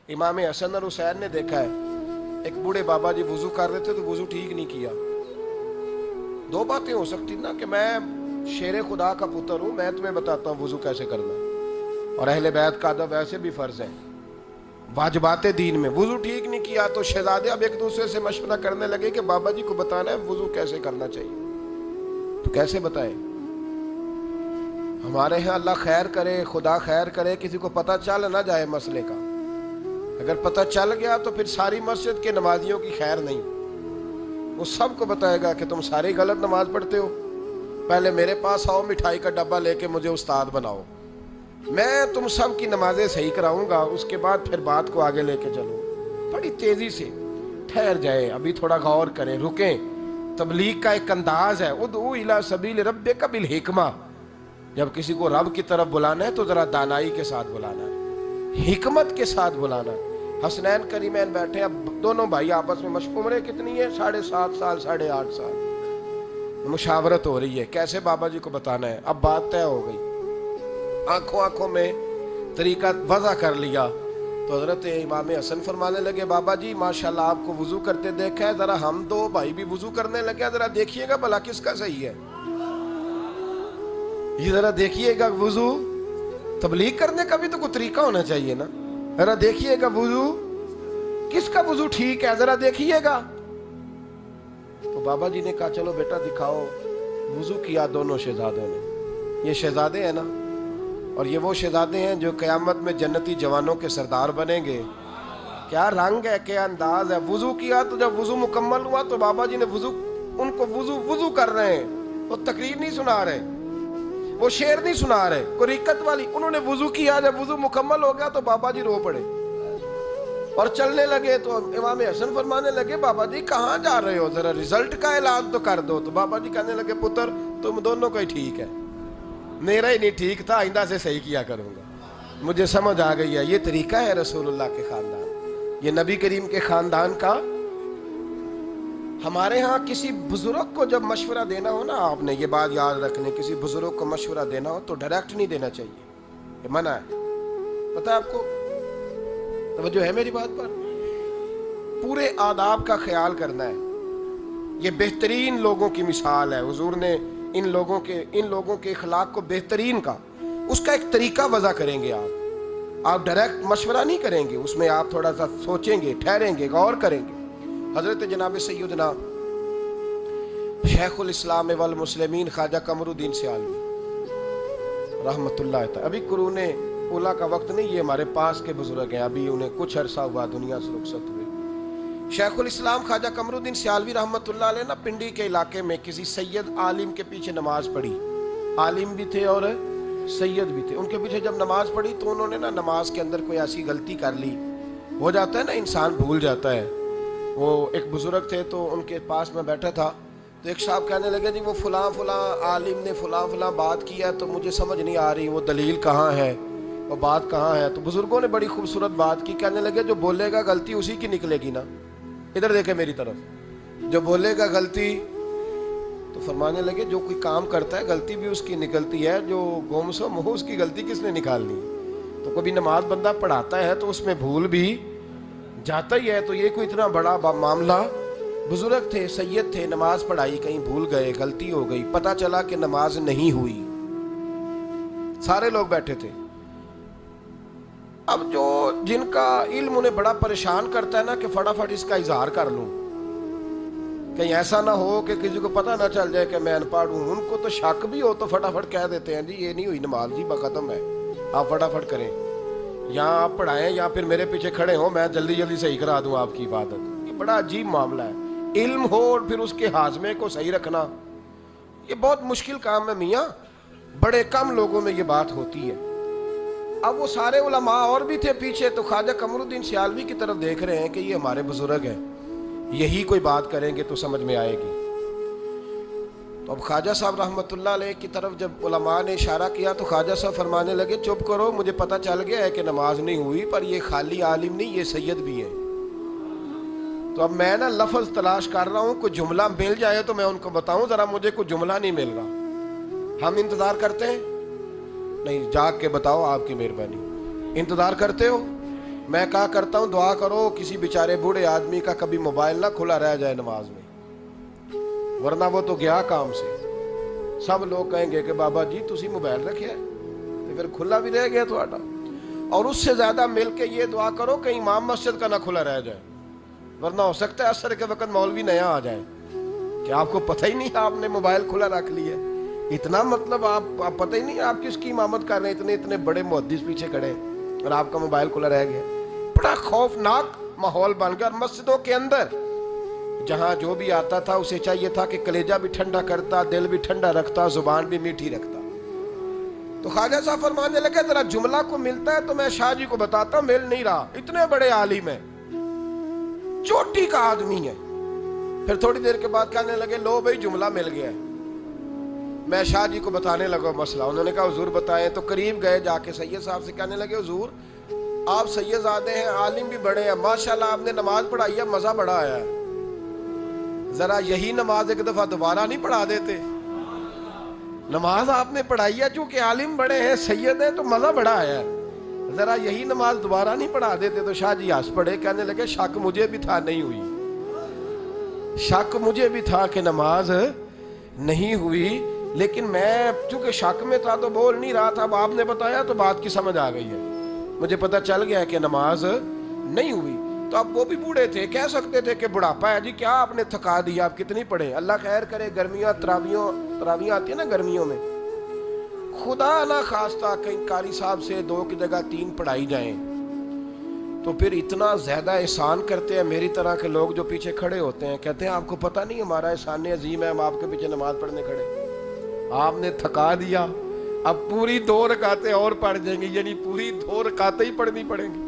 इमाम हसन और हुसैन ने देखा है, एक बूढ़े बाबा जी वुजू कर रहे थे तो वुजू ठीक नहीं किया। दो बातें हो सकती ना, कि मैं शेर खुदा का पुत्र हूं, मैं तुम्हें बताता हूं वुजू कैसे करना, और अहले बैत का अदब वैसे भी फर्ज है, वाजिबात दीन में। वुजू ठीक नहीं किया तो शहजादे अब एक दूसरे से मशवरा करने लगे कि बाबा जी को बताना है वुजू कैसे करना चाहिए। तो कैसे बताएं? हमारे यहाँ अल्लाह खैर करे, खुदा खैर करे, किसी को पता चल ना जाए मसले का। अगर पता चल गया तो फिर सारी मस्जिद के नमाजियों की खैर नहीं, वो सबको बताएगा कि तुम सारी गलत नमाज पढ़ते हो, पहले मेरे पास आओ, मिठाई का डब्बा लेके मुझे उस्ताद बनाओ, मैं तुम सब की नमाजें सही कराऊंगा, उसके बाद फिर बात को आगे लेके चलो। बड़ी तेजी से ठहर जाए, अभी थोड़ा गौर करें, रुकें। तबलीग का एक अंदाज है, उदउ इला सबील रब्बिका बिल हिकमा। जब किसी को रब की तरफ बुलाना है तो जरा दानाई के साथ बुलाना है, हिकमत के साथ बुलाना है। हसनैन करीमैन बैठे, अब दोनों भाई आपस में मशहूर। उम्र कितनी है? 7.5 साल, 8.5 साल। मुशावरत हो रही है कैसे बाबा जी को बताना है। अब बात तय हो गई, आंखों आंखों में तरीका वज़ा कर लिया। तो हजरत इमाम हसन फरमाने लगे, बाबा जी माशाल्लाह आपको वुजू करते देखा है, जरा हम दो भाई भी वुजू करने लगे, जरा देखिएगा भला किसका सही है, ये जरा देखिएगा। वुजू तबलीग करने का भी तो कोई तरीका होना चाहिए ना, जरा देखिएगा वुजू किसका वुजू ठीक है, जरा देखिएगा। तो बाबा जी ने कहा चलो बेटा दिखाओ। वुजू किया दोनों शहजादों ने। ये शहजादे हैं ना, और ये वो शहजादे हैं जो क़यामत में जन्नती जवानों के सरदार बनेंगे। क्या रंग है, क्या अंदाज है। वुजू किया तो जब वुजू मुकम्मल हुआ तो बाबा जी ने उनको वुजू कर रहे हैं, वो तकरीर नहीं सुना रहे, वो शेर नहीं सुना रहे, कोई रिकत वाली। उन्होंने वुजू किया, जब वुजू मुकम्मल हो गया तो बाबा जी रो पड़े और चलने लगे। तो इमाम हसन फरमाने लगे, बाबा जी कहाँ जा रहे हो, जरा रिजल्ट का ऐलान तो कर दो। तो बाबा जी कहने लगे, पुत्र तुम दोनों का ही ठीक है, मेरा ही नहीं ठीक था, आइंदा से सही किया करूंगा। मुझे समझ आ गई है, ये तरीका है रसूलुल्लाह के खानदान, ये नबी करीम के खानदान का। हमारे यहाँ किसी बुजुर्ग को जब मशवरा देना हो ना, आपने ये बात याद रखनी, किसी बुजुर्ग को मशवरा देना हो तो डायरेक्ट नहीं देना चाहिए, ये मना है। पता है आपको? तवज्जो है मेरी बात पर? पूरे आदाब का ख्याल करना है। ये बेहतरीन लोगों की मिसाल है, हुजूर ने इन लोगों के अखलाक को बेहतरीन का, उसका एक तरीका वज़ा करेंगे। आप डायरेक्ट मशवरा नहीं करेंगे, उसमें आप थोड़ा सा सोचेंगे, ठहरेंगे, गौर करेंगे। हजरत जनाब सैयदना शेखुल इस्लाम वल मुस्लिमीन ख्वाजा कमरुद्दीन सियालवी रहमतुल्लाह तआला, अभी कुरूने उला का वक्त नहीं, ये हमारे पास के बुजुर्ग हैं, अभी उन्हें कुछ अरसा हुआ दुनिया से रुखसत हुए। शेखुल इस्लाम ख्वाजा कमरुद्दीन सियालवी रहमतुल्लाह अलैह ना पिंडी के इलाके में किसी सैयद आलिम के पीछे नमाज पढ़ी। आलिम भी थे और सैयद भी थे। उनके पीछे जब नमाज पढ़ी तो उन्होंने ना नमाज के अंदर कोई ऐसी गलती कर ली, हो जाता है ना, इंसान भूल जाता है। वो एक बुजुर्ग थे तो उनके पास में बैठा था, तो एक साहब कहने लगे, जी वो फलां आलिम ने फलां बात किया, तो मुझे समझ नहीं आ रही वो दलील कहाँ है, वो बात कहाँ है। तो बुजुर्गों ने बड़ी खूबसूरत बात की, कहने लगे जो बोलेगा गलती उसी की निकलेगी ना, इधर देखे मेरी तरफ, जो बोलेगा गलती। तो फरमाने लगे जो कोई काम करता है गलती भी उसकी निकलती है, जो गुमसुम हो उसकी गलती किसने निकालनी। तो कभी नमाज बंदा पढ़ाता है तो उसमें भूल भी जाता ही है। तो ये कोई इतना बड़ा मामला, बुजुर्ग थे, सैयद थे, नमाज पढ़ाई, कहीं भूल गए, गलती हो गई, पता चला कि नमाज नहीं हुई, सारे लोग बैठे थे। अब जो जिनका इल्म उन्हें बड़ा परेशान करता है ना कि फटाफट इसका इजहार कर लूं, कहीं ऐसा ना हो कि किसी को पता ना चल जाए कि मैं अनपढ़ हूं। उनको तो शक भी हो तो फटाफट कह देते हैं, जी ये नहीं हुई नमाज, जी बखत्म है, आप फटाफट करें, या आप पढ़ाएं या फिर मेरे पीछे खड़े हो, मैं जल्दी जल्दी सही करा दूं आपकी इबादत। ये बड़ा अजीब मामला है। इल्म हो और फिर उसके हाजमे को सही रखना, ये बहुत मुश्किल काम है मियाँ, बड़े कम लोगों में ये बात होती है। अब वो सारे उलमा और भी थे पीछे, तो ख्वाजा कमरुद्दीन सियालवी की तरफ देख रहे हैं कि ये हमारे बुजुर्ग हैं, यही कोई बात करेंगे तो समझ में आएगी। तो अब ख्वाजा साहब रहमतुल्लाह अलैह की तरफ जब उलमा ने इशारा किया तो ख्वाजा साहब फरमाने लगे, चुप करो, मुझे पता चल गया है कि नमाज नहीं हुई, पर ये खाली आलिम नहीं, ये सैयद भी है। तो अब मैं ना लफ्ज़ तलाश कर रहा हूँ, कोई जुमला मिल जाए तो मैं उनको बताऊँ, ज़रा मुझे कोई जुमला नहीं मिल रहा। हम इंतज़ार करते हैं? नहीं, जाग के बताओ, आपकी मेहरबानी। इंतज़ार करते हो? میں کہا کرتا ہوں دعا کرو کسی بیچارے بوڑھے آدمی کا کبھی موبائل نہ کھلا رہ جائے نماز میں، ورنہ وہ تو گیا کام سے۔ سب لوگ کہیں گے کہ بابا جی تسی موبائل رکھے تو پھر کھلا بھی رہ گیا تھوڑا۔ اور اس سے زیادہ مل کے یہ دعا کرو کہ امام مسجد کا نہ کھلا رہ جائے، ورنہ ہو سکتا ہے عصر کے وقت مولوی نیا آ جائے کہ آپ کو پتہ ہی نہیں آپ نے موبائل کھلا رکھ لیا ہے۔ اتنا مطلب آپ پتہ ہی نہیں آپ کس کی امامت کر رہے ہیں، اتنے بڑے محدث پیچھے کھڑے اور آپ کا موبائل کھلا رہ گیا۔ بڑا خوفناک ماحول بن گیا۔ اور مسجدوں کے اندر جہاں جو بھی آتا تھا اسے چاہیے تھا کہ کلیجہ بھی ٹھنڈا کرتا، دل بھی ٹھنڈا رکھتا، زبان بھی میٹھی رکھتا۔ تو خواجہ صاحب فرمانے لگے ذرا جملہ کو ملتا ہے تو میں شاہ جی کو بتاتا ہوں، مل نہیں رہا، اتنے بڑے عالم ہیں، چوٹی کا آدمی ہے۔ پھر تھوڑی دیر کے بعد کہنے لگے لو بھائی جملہ مل گیا ہے۔ میں شاہ جی کو بتانے لگا مسئلہ، انہوں نے کہا حضور بتائیں۔ تو قریب گئے جا کے سید صاحب سے کہنے لگے حضور آپ سید زادے ہیں، عالم بھی بڑے ہیں، ماشاءاللہ آپ نے نماز پڑھائی ہے، مزہ بڑا آیا ہے، ذرا یہی نماز ایک دفعہ دوبارہ نہیں پڑھا دیتے؟ نماز آپ نے پڑھائی ہے، چونکہ عالم بڑے ہیں، سید ہیں، تو مزہ بڑا آیا ہے، ذرا یہی نماز دوبارہ نہیں پڑھا دیتے؟ تو شاہ جی ہنس پڑے، کہنے لگے شک مجھے بھی تھا نہیں ہوئی، شک مجھے بھی تھا کہ نماز نہیں ہوئی، لیکن میں چونکہ شک میں تھا تو بول نہیں رہا تھا، اب آپ نے بتایا تو بات کی سمجھ آ گئی ہے، مجھے پتہ چل گیا کہ نماز نہیں ہوئی۔ تو اب وہ بھی بوڑھے تھے، کہہ سکتے تھے کہ بڑھاپا ہے جی کیا آپ نے تھکا دیا، آپ کتنی پڑھیں، اللہ خیر کرے، گرمیاں تراویاں آتی ہیں نا گرمیوں میں، خدا نہ خواستہ کہیں قاری صاحب سے 2 کی جگہ 3 پڑھائی جائیں تو پھر اتنا زیادہ احسان کرتے ہیں میری طرح کے لوگ جو پیچھے کھڑے ہوتے ہیں، کہتے ہیں آپ کو پتہ نہیں ہمارا احسان عظیم ہے، ہم آپ کے پیچھے نماز پڑھنے کھڑے، آپ نے تھکا دیا، اب پوری 2 رکعتیں اور پڑھ جائیں گی، یعنی پوری 2 رکعتیں ہی پڑھنی پڑیں گی۔